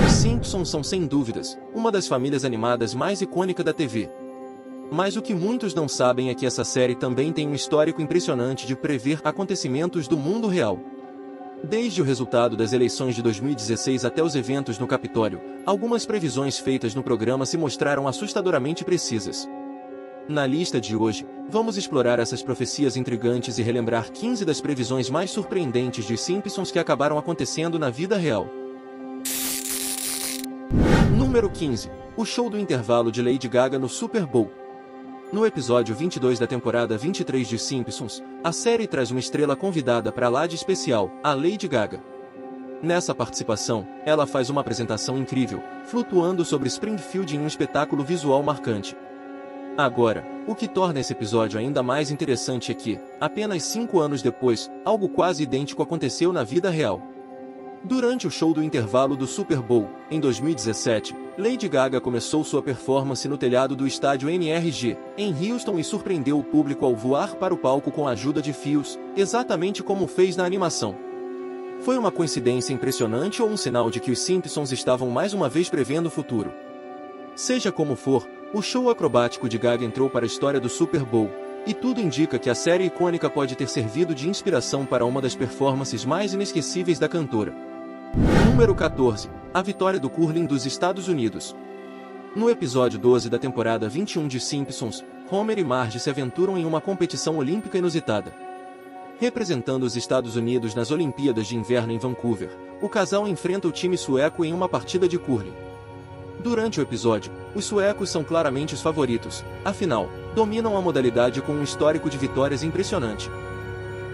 Os Simpsons são sem dúvidas uma das famílias animadas mais icônicas da TV. Mas o que muitos não sabem é que essa série também tem um histórico impressionante de prever acontecimentos do mundo real. Desde o resultado das eleições de 2016 até os eventos no Capitólio, algumas previsões feitas no programa se mostraram assustadoramente precisas. Na lista de hoje, vamos explorar essas profecias intrigantes e relembrar 15 das previsões mais surpreendentes de Simpsons que acabaram acontecendo na vida real. Número 15. O show do intervalo de Lady Gaga no Super Bowl. No episódio 22 da temporada 23 de Simpsons, a série traz uma estrela convidada para lá de especial, a Lady Gaga. Nessa participação, ela faz uma apresentação incrível, flutuando sobre Springfield em um espetáculo visual marcante. Agora, o que torna esse episódio ainda mais interessante é que, apenas 5 anos depois, algo quase idêntico aconteceu na vida real. Durante o show do intervalo do Super Bowl, em 2017, Lady Gaga começou sua performance no telhado do estádio NRG, em Houston e surpreendeu o público ao voar para o palco com a ajuda de fios, exatamente como fez na animação. Foi uma coincidência impressionante ou um sinal de que os Simpsons estavam mais uma vez prevendo o futuro? Seja como for, o show acrobático de Gaga entrou para a história do Super Bowl, e tudo indica que a série icônica pode ter servido de inspiração para uma das performances mais inesquecíveis da cantora. Número 14. A vitória do curling dos Estados Unidos. No episódio 12 da temporada 21 de Simpsons, Homer e Marge se aventuram em uma competição olímpica inusitada. Representando os Estados Unidos nas Olimpíadas de Inverno em Vancouver, o casal enfrenta o time sueco em uma partida de curling. Durante o episódio, os suecos são claramente os favoritos, afinal, dominam a modalidade com um histórico de vitórias impressionante.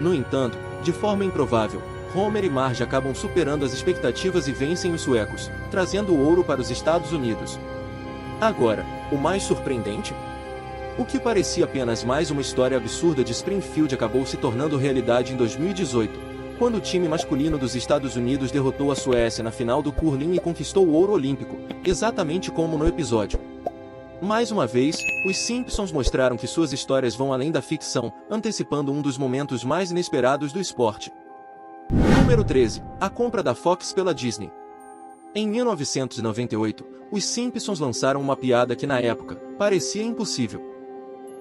No entanto, de forma improvável, Homer e Marge acabam superando as expectativas e vencem os suecos, trazendo o ouro para os Estados Unidos. Agora, o mais surpreendente? O que parecia apenas mais uma história absurda de Springfield acabou se tornando realidade em 2018, quando o time masculino dos Estados Unidos derrotou a Suécia na final do curling e conquistou o ouro olímpico, exatamente como no episódio. Mais uma vez, os Simpsons mostraram que suas histórias vão além da ficção, antecipando um dos momentos mais inesperados do esporte. Número 13. A compra da Fox pela Disney. Em 1998, os Simpsons lançaram uma piada que na época, parecia impossível.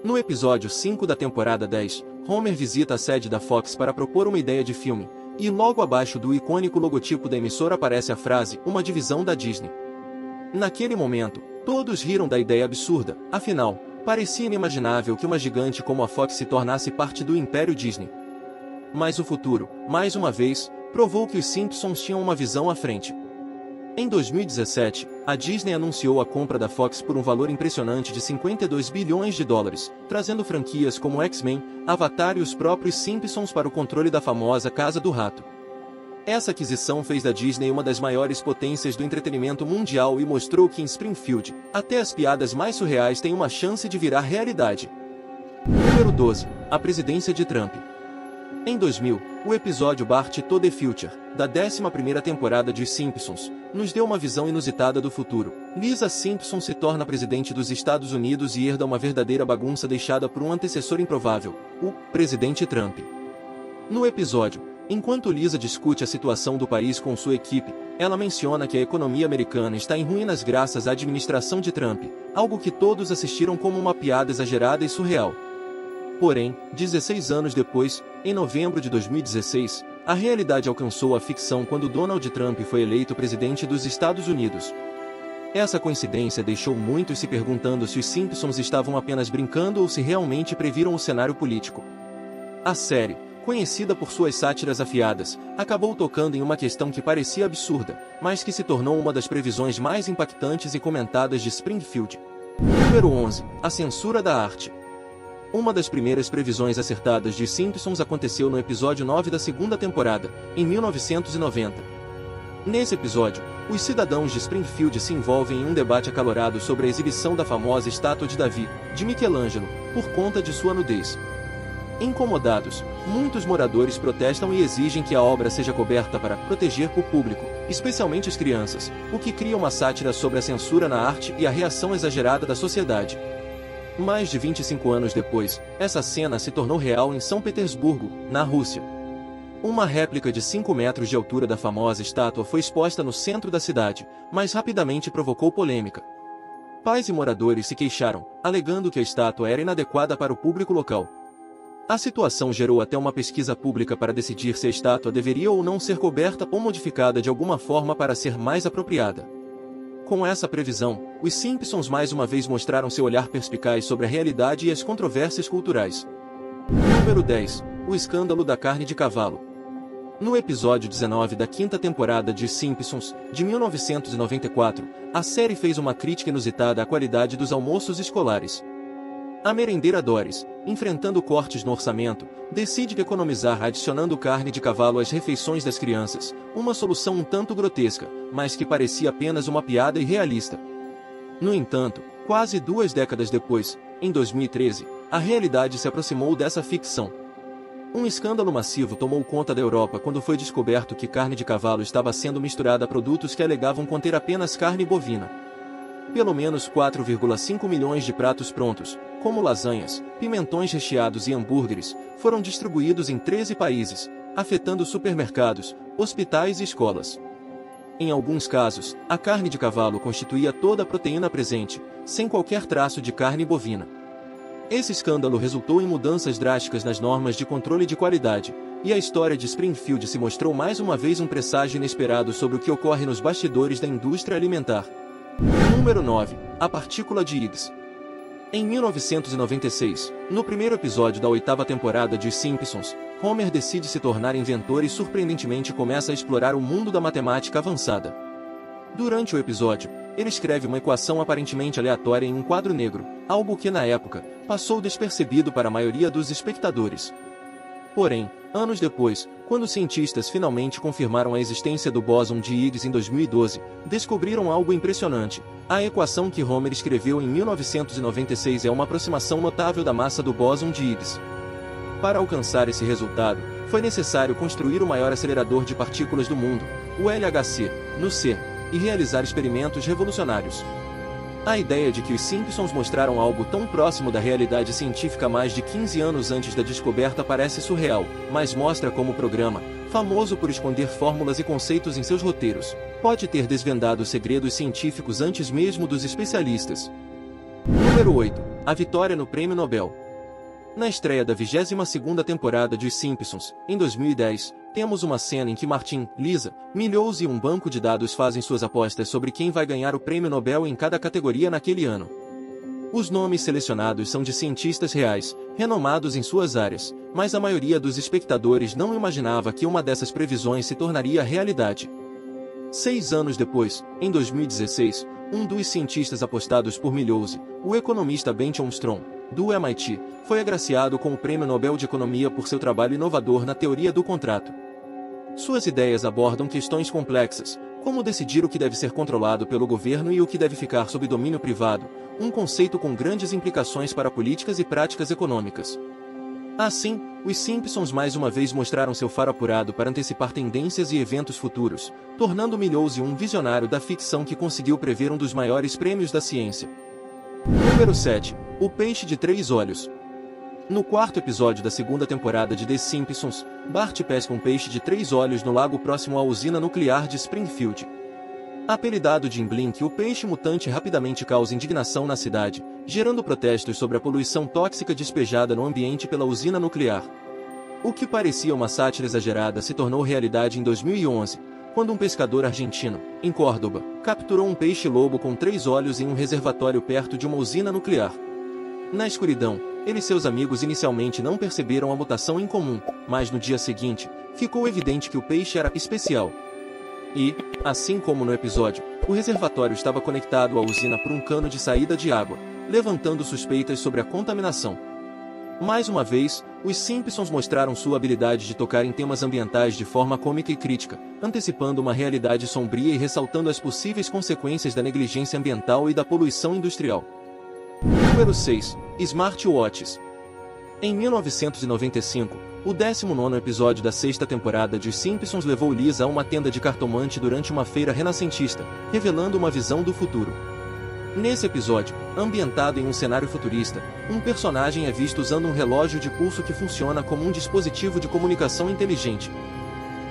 No episódio 5 da temporada 10, Homer visita a sede da Fox para propor uma ideia de filme, e logo abaixo do icônico logotipo da emissora aparece a frase, uma divisão da Disney. Naquele momento, todos riram da ideia absurda, afinal, parecia inimaginável que uma gigante como a Fox se tornasse parte do Império Disney. Mas o futuro, mais uma vez, provou que os Simpsons tinham uma visão à frente. Em 2017, a Disney anunciou a compra da Fox por um valor impressionante de 52 bilhões de dólares, trazendo franquias como X-Men, Avatar e os próprios Simpsons para o controle da famosa Casa do Rato. Essa aquisição fez da Disney uma das maiores potências do entretenimento mundial e mostrou que em Springfield, até as piadas mais surreais têm uma chance de virar realidade. Número 12. A presidência de Trump. Em 2000, o episódio Bart to the Future, da 11ª temporada de Simpsons, nos deu uma visão inusitada do futuro. Lisa Simpson se torna presidente dos Estados Unidos e herda uma verdadeira bagunça deixada por um antecessor improvável, o presidente Trump. No episódio, enquanto Lisa discute a situação do país com sua equipe, ela menciona que a economia americana está em ruínas graças à administração de Trump, algo que todos assistiram como uma piada exagerada e surreal. Porém, 16 anos depois, em novembro de 2016, a realidade alcançou a ficção quando Donald Trump foi eleito presidente dos Estados Unidos. Essa coincidência deixou muitos se perguntando se os Simpsons estavam apenas brincando ou se realmente previram o cenário político. A série, conhecida por suas sátiras afiadas, acabou tocando em uma questão que parecia absurda, mas que se tornou uma das previsões mais impactantes e comentadas de Springfield. Número 11. A censura da arte. Uma das primeiras previsões acertadas de Simpsons aconteceu no episódio 9 da segunda temporada, em 1990. Nesse episódio, os cidadãos de Springfield se envolvem em um debate acalorado sobre a exibição da famosa estátua de Davi, de Michelangelo, por conta de sua nudez. Incomodados, muitos moradores protestam e exigem que a obra seja coberta para proteger o público, especialmente as crianças, o que cria uma sátira sobre a censura na arte e a reação exagerada da sociedade. Mais de 25 anos depois, essa cena se tornou real em São Petersburgo, na Rússia. Uma réplica de 5 metros de altura da famosa estátua foi exposta no centro da cidade, mas rapidamente provocou polêmica. Pais e moradores se queixaram, alegando que a estátua era inadequada para o público local. A situação gerou até uma pesquisa pública para decidir se a estátua deveria ou não ser coberta ou modificada de alguma forma para ser mais apropriada. Com essa previsão, os Simpsons mais uma vez mostraram seu olhar perspicaz sobre a realidade e as controvérsias culturais. Número 10. O escândalo da carne de cavalo. No episódio 19 da quinta temporada de Simpsons, de 1994, a série fez uma crítica inusitada à qualidade dos almoços escolares. A merendeira Doris, enfrentando cortes no orçamento, decide economizar adicionando carne de cavalo às refeições das crianças, uma solução um tanto grotesca, mas que parecia apenas uma piada irrealista. No entanto, quase 2 décadas depois, em 2013, a realidade se aproximou dessa ficção. Um escândalo massivo tomou conta da Europa quando foi descoberto que carne de cavalo estava sendo misturada a produtos que alegavam conter apenas carne bovina. Pelo menos 4,5 milhões de pratos prontos, como lasanhas, pimentões recheados e hambúrgueres, foram distribuídos em 13 países, afetando supermercados, hospitais e escolas. Em alguns casos, a carne de cavalo constituía toda a proteína presente, sem qualquer traço de carne bovina. Esse escândalo resultou em mudanças drásticas nas normas de controle de qualidade, e a história de Springfield se mostrou mais uma vez um presságio inesperado sobre o que ocorre nos bastidores da indústria alimentar. Número 9. A partícula de Higgs. Em 1996, no primeiro episódio da 8ª temporada de Simpsons, Homer decide se tornar inventor e surpreendentemente começa a explorar o mundo da matemática avançada. Durante o episódio, ele escreve uma equação aparentemente aleatória em um quadro negro, algo que na época, passou despercebido para a maioria dos espectadores. Porém, anos depois, quando cientistas finalmente confirmaram a existência do bóson de Higgs em 2012, descobriram algo impressionante. A equação que Homer escreveu em 1996 é uma aproximação notável da massa do bóson de Higgs. Para alcançar esse resultado, foi necessário construir o maior acelerador de partículas do mundo, o LHC, no CERN, e realizar experimentos revolucionários. A ideia de que os Simpsons mostraram algo tão próximo da realidade científica mais de 15 anos antes da descoberta parece surreal, mas mostra como o programa, famoso por esconder fórmulas e conceitos em seus roteiros, pode ter desvendado segredos científicos antes mesmo dos especialistas. Número 8. A vitória no Prêmio Nobel. Na estreia da 22ª temporada de Os Simpsons, em 2010, temos uma cena em que Martin, Lisa, Milhouse e um banco de dados fazem suas apostas sobre quem vai ganhar o Prêmio Nobel em cada categoria naquele ano. Os nomes selecionados são de cientistas reais, renomados em suas áreas, mas a maioria dos espectadores não imaginava que uma dessas previsões se tornaria realidade. 6 anos depois, em 2016, um dos cientistas apostados por Milhouse, o economista Ben Armstrong, do MIT, foi agraciado com o Prêmio Nobel de Economia por seu trabalho inovador na teoria do contrato. Suas ideias abordam questões complexas, como decidir o que deve ser controlado pelo governo e o que deve ficar sob domínio privado, um conceito com grandes implicações para políticas e práticas econômicas. Assim, os Simpsons mais uma vez mostraram seu faro apurado para antecipar tendências e eventos futuros, tornando Milhouse um visionário da ficção que conseguiu prever um dos maiores prêmios da ciência. Número 7. O peixe de 3 olhos. No 4º episódio da 2ª temporada de The Simpsons, Bart pesca um peixe de 3 olhos no lago próximo à usina nuclear de Springfield. Apelidado de Blink, o peixe mutante rapidamente causa indignação na cidade, gerando protestos sobre a poluição tóxica despejada no ambiente pela usina nuclear. O que parecia uma sátira exagerada se tornou realidade em 2011, quando um pescador argentino, em Córdoba, capturou um peixe-lobo com 3 olhos em um reservatório perto de uma usina nuclear. Na escuridão, ele e seus amigos inicialmente não perceberam a mutação incomum, mas no dia seguinte, ficou evidente que o peixe era especial. E, assim como no episódio, o reservatório estava conectado à usina por um cano de saída de água, levantando suspeitas sobre a contaminação. Mais uma vez, os Simpsons mostraram sua habilidade de tocar em temas ambientais de forma cômica e crítica, antecipando uma realidade sombria e ressaltando as possíveis consequências da negligência ambiental e da poluição industrial. Número 6. Smartwatches. Em 1995, o 19º episódio da 6ª temporada de Os Simpsons levou Lisa a uma tenda de cartomante durante uma feira renascentista, revelando uma visão do futuro. Nesse episódio, ambientado em um cenário futurista, um personagem é visto usando um relógio de pulso que funciona como um dispositivo de comunicação inteligente.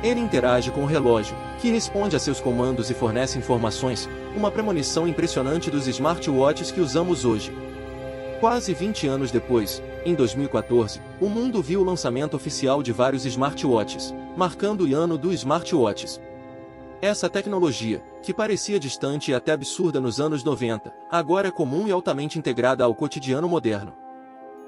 Ele interage com o relógio, que responde a seus comandos e fornece informações, uma premonição impressionante dos smartwatches que usamos hoje. Quase 20 anos depois, em 2014, o mundo viu o lançamento oficial de vários smartwatches, marcando o ano dos smartwatches. Essa tecnologia, que parecia distante e até absurda nos anos 90, agora é comum e altamente integrada ao cotidiano moderno.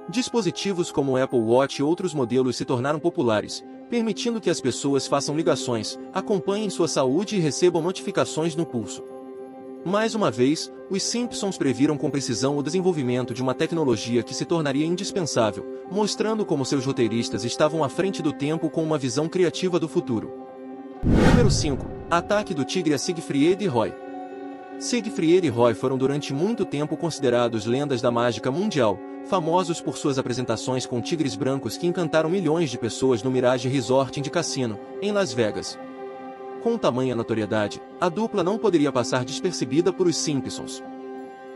Dispositivos como o Apple Watch e outros modelos se tornaram populares, permitindo que as pessoas façam ligações, acompanhem sua saúde e recebam notificações no pulso. Mais uma vez, os Simpsons previram com precisão o desenvolvimento de uma tecnologia que se tornaria indispensável, mostrando como seus roteiristas estavam à frente do tempo com uma visão criativa do futuro. Número 5. Ataque do Tigre a Siegfried e Roy. Siegfried e Roy foram durante muito tempo considerados lendas da mágica mundial, famosos por suas apresentações com tigres brancos que encantaram milhões de pessoas no Mirage Resort de Cassino, em Las Vegas. Com tamanha notoriedade, a dupla não poderia passar despercebida por os Simpsons.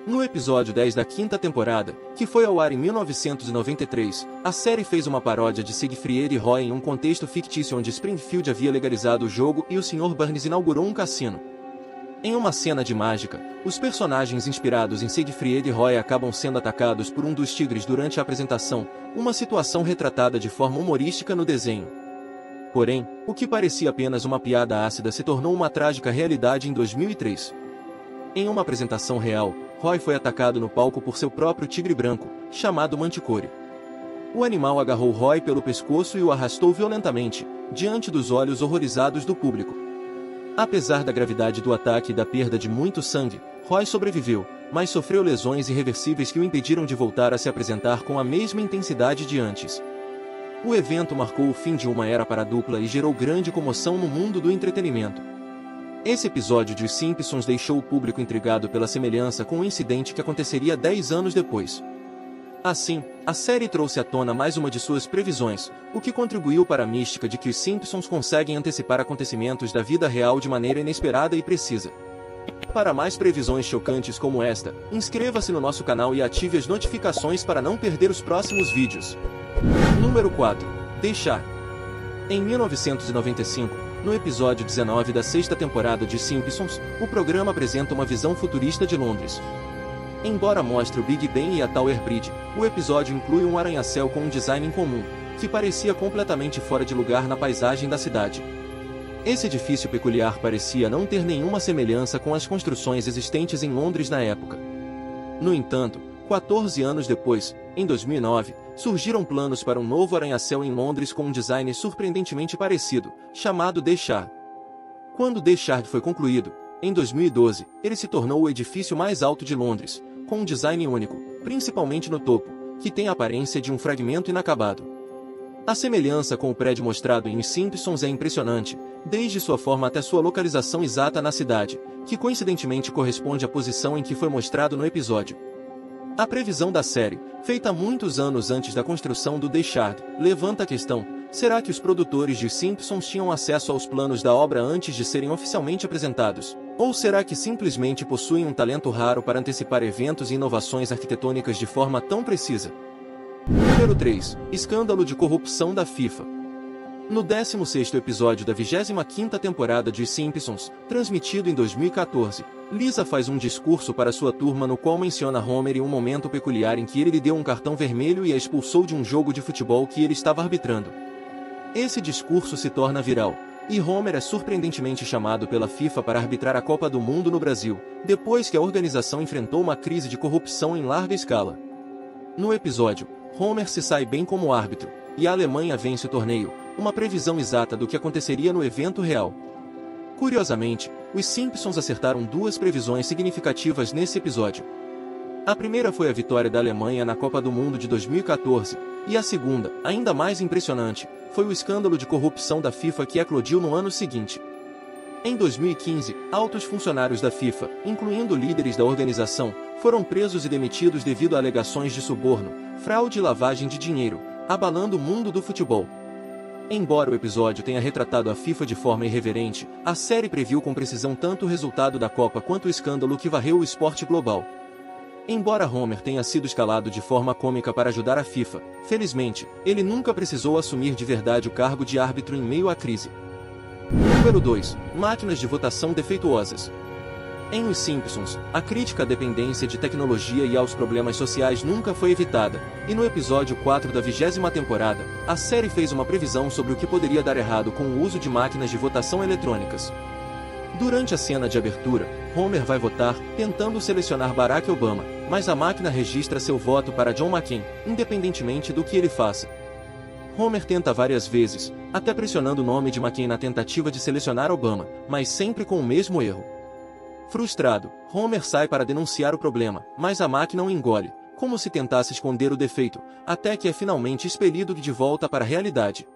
No episódio 10 da quinta temporada, que foi ao ar em 1993, a série fez uma paródia de Siegfried e Roy em um contexto fictício onde Springfield havia legalizado o jogo e o Sr. Burns inaugurou um cassino. Em uma cena de mágica, os personagens inspirados em Siegfried e Roy acabam sendo atacados por um dos tigres durante a apresentação, uma situação retratada de forma humorística no desenho. Porém, o que parecia apenas uma piada ácida se tornou uma trágica realidade em 2003. Em uma apresentação real, Roy foi atacado no palco por seu próprio tigre branco, chamado Manticore. O animal agarrou Roy pelo pescoço e o arrastou violentamente, diante dos olhos horrorizados do público. Apesar da gravidade do ataque e da perda de muito sangue, Roy sobreviveu, mas sofreu lesões irreversíveis que o impediram de voltar a se apresentar com a mesma intensidade de antes. O evento marcou o fim de uma era para a dupla e gerou grande comoção no mundo do entretenimento. Esse episódio de Os Simpsons deixou o público intrigado pela semelhança com o incidente que aconteceria 10 anos depois. Assim, a série trouxe à tona mais uma de suas previsões, o que contribuiu para a mística de que os Simpsons conseguem antecipar acontecimentos da vida real de maneira inesperada e precisa. Para mais previsões chocantes como esta, inscreva-se no nosso canal e ative as notificações para não perder os próximos vídeos. Número 4. Deixar. Em 1995, no episódio 19 da sexta temporada de Simpsons, o programa apresenta uma visão futurista de Londres. Embora mostre o Big Ben e a Tower Bridge, o episódio inclui um arranha-céu com um design incomum, que parecia completamente fora de lugar na paisagem da cidade. Esse edifício peculiar parecia não ter nenhuma semelhança com as construções existentes em Londres na época. No entanto, 14 anos depois, em 2009, surgiram planos para um novo arranha-céu em Londres com um design surpreendentemente parecido, chamado The Shard. Quando The Shard foi concluído, em 2012, ele se tornou o edifício mais alto de Londres, com um design único, principalmente no topo, que tem a aparência de um fragmento inacabado. A semelhança com o prédio mostrado em Os Simpsons é impressionante, desde sua forma até sua localização exata na cidade, que coincidentemente corresponde à posição em que foi mostrado no episódio. A previsão da série, feita muitos anos antes da construção do The Shard, levanta a questão: será que os produtores de Os Simpsons tinham acesso aos planos da obra antes de serem oficialmente apresentados? Ou será que simplesmente possuem um talento raro para antecipar eventos e inovações arquitetônicas de forma tão precisa? Número 3. Escândalo de corrupção da FIFA. No 16º episódio da 25ª temporada de Os Simpsons, transmitido em 2014, Lisa faz um discurso para sua turma no qual menciona Homer em um momento peculiar em que ele lhe deu um cartão vermelho e a expulsou de um jogo de futebol que ele estava arbitrando. Esse discurso se torna viral, e Homer é surpreendentemente chamado pela FIFA para arbitrar a Copa do Mundo no Brasil, depois que a organização enfrentou uma crise de corrupção em larga escala. No episódio, Homer se sai bem como árbitro, e a Alemanha vence o torneio, uma previsão exata do que aconteceria no evento real. Curiosamente, os Simpsons acertaram duas previsões significativas nesse episódio. A primeira foi a vitória da Alemanha na Copa do Mundo de 2014, e a segunda, ainda mais impressionante, foi o escândalo de corrupção da FIFA que eclodiu no ano seguinte. Em 2015, altos funcionários da FIFA, incluindo líderes da organização, foram presos e demitidos devido a alegações de suborno, fraude e lavagem de dinheiro, abalando o mundo do futebol. Embora o episódio tenha retratado a FIFA de forma irreverente, a série previu com precisão tanto o resultado da Copa quanto o escândalo que varreu o esporte global. Embora Homer tenha sido escalado de forma cômica para ajudar a FIFA, felizmente, ele nunca precisou assumir de verdade o cargo de árbitro em meio à crise. Número 2. Máquinas de votação defeituosas. Em Os Simpsons, a crítica à dependência de tecnologia e aos problemas sociais nunca foi evitada, e no episódio 4 da 20ª temporada, a série fez uma previsão sobre o que poderia dar errado com o uso de máquinas de votação eletrônicas. Durante a cena de abertura, Homer vai votar, tentando selecionar Barack Obama, mas a máquina registra seu voto para John McCain, independentemente do que ele faça. Homer tenta várias vezes, até pressionando o nome de McCain na tentativa de selecionar Obama, mas sempre com o mesmo erro. Frustrado, Homer sai para denunciar o problema, mas a máquina o engole, como se tentasse esconder o defeito, até que é finalmente expelido de volta para a realidade.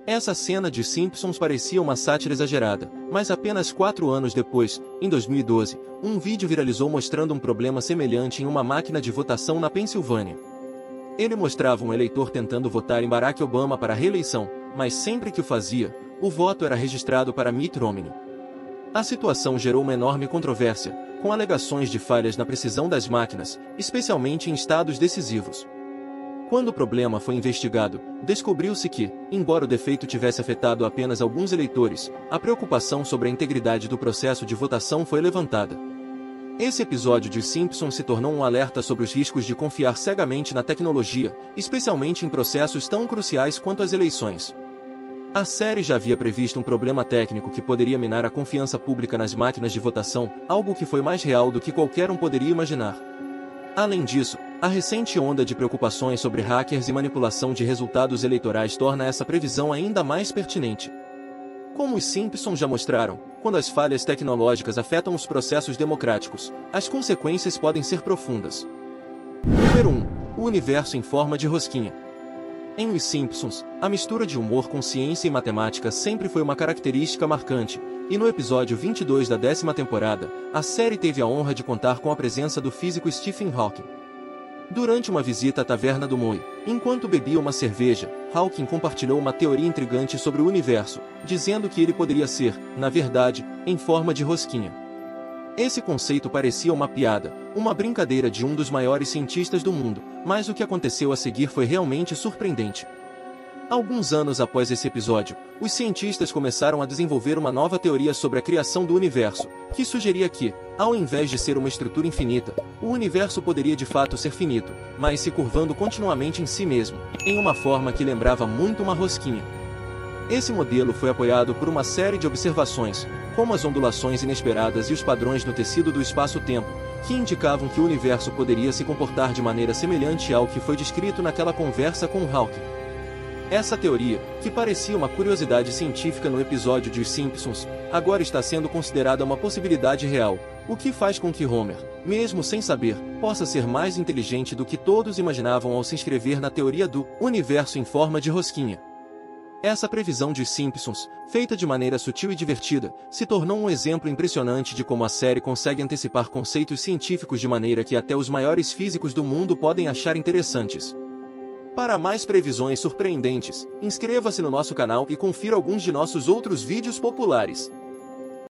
Essa cena de Simpsons parecia uma sátira exagerada, mas apenas 4 anos depois, em 2012, um vídeo viralizou mostrando um problema semelhante em uma máquina de votação na Pensilvânia. Ele mostrava um eleitor tentando votar em Barack Obama para a reeleição, mas sempre que o fazia, o voto era registrado para Mitt Romney. A situação gerou uma enorme controvérsia, com alegações de falhas na precisão das máquinas, especialmente em estados decisivos. Quando o problema foi investigado, descobriu-se que, embora o defeito tivesse afetado apenas alguns eleitores, a preocupação sobre a integridade do processo de votação foi levantada. Esse episódio de Simpsons se tornou um alerta sobre os riscos de confiar cegamente na tecnologia, especialmente em processos tão cruciais quanto as eleições. A série já havia previsto um problema técnico que poderia minar a confiança pública nas máquinas de votação, algo que foi mais real do que qualquer um poderia imaginar. Além disso, a recente onda de preocupações sobre hackers e manipulação de resultados eleitorais torna essa previsão ainda mais pertinente. Como os Simpsons já mostraram, quando as falhas tecnológicas afetam os processos democráticos, as consequências podem ser profundas. Número 1. O universo em forma de rosquinha. Em Os Simpsons, a mistura de humor com ciência e matemática sempre foi uma característica marcante, e no episódio 22 da 10ª temporada, a série teve a honra de contar com a presença do físico Stephen Hawking. Durante uma visita à taverna do Moe, enquanto bebia uma cerveja, Hawking compartilhou uma teoria intrigante sobre o universo, dizendo que ele poderia ser, na verdade, em forma de rosquinha. Esse conceito parecia uma piada, uma brincadeira de um dos maiores cientistas do mundo, mas o que aconteceu a seguir foi realmente surpreendente. Alguns anos após esse episódio, os cientistas começaram a desenvolver uma nova teoria sobre a criação do universo, que sugeria que, ao invés de ser uma estrutura infinita, o universo poderia de fato ser finito, mas se curvando continuamente em si mesmo, em uma forma que lembrava muito uma rosquinha. Esse modelo foi apoiado por uma série de observações, como as ondulações inesperadas e os padrões no tecido do espaço-tempo, que indicavam que o universo poderia se comportar de maneira semelhante ao que foi descrito naquela conversa com Hawking. Essa teoria, que parecia uma curiosidade científica no episódio de Os Simpsons, agora está sendo considerada uma possibilidade real, o que faz com que Homer, mesmo sem saber, possa ser mais inteligente do que todos imaginavam ao se inscrever na teoria do universo em forma de rosquinha. Essa previsão de Simpsons, feita de maneira sutil e divertida, se tornou um exemplo impressionante de como a série consegue antecipar conceitos científicos de maneira que até os maiores físicos do mundo podem achar interessantes. Para mais previsões surpreendentes, inscreva-se no nosso canal e confira alguns de nossos outros vídeos populares.